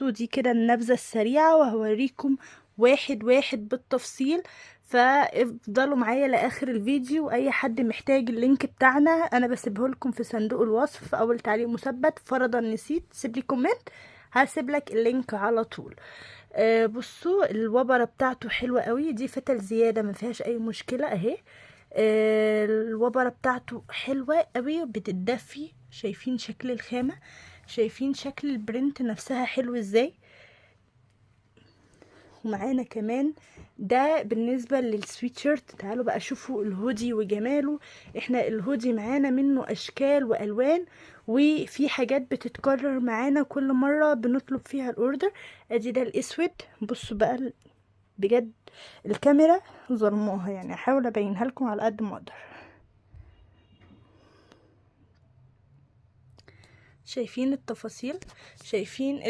بصوا دي كده النبذة السريعة، وهوريكم واحد واحد بالتفصيل، فافضلوا معايا لاخر الفيديو. واي حد محتاج اللينك بتاعنا انا بسيبه لكم في صندوق الوصف في اول تعليق مثبت، فرضا نسيت سيب لي كومنت هسيب لك اللينك على طول. بصوا الوبرة بتاعته حلوة قوي، دي فتل زيادة ما فيهاش اي مشكلة اهي. الوبرة بتاعته حلوة قوي بتتدفي، شايفين شكل الخامة، شايفين شكل البرنت نفسها حلو ازاي. ومعانا كمان ده بالنسبة للسويتشيرت. تعالوا بقى شوفوا الهودي وجماله. احنا الهودي معانا منه اشكال والوان، وفي حاجات بتتكرر معانا كل مرة بنطلب فيها الاوردر. ادي ده الاسود، بصوا بقى بجد الكاميرا ظلموها، يعني احاول ابينها لكم على قد ما اقدر. شايفين التفاصيل، شايفين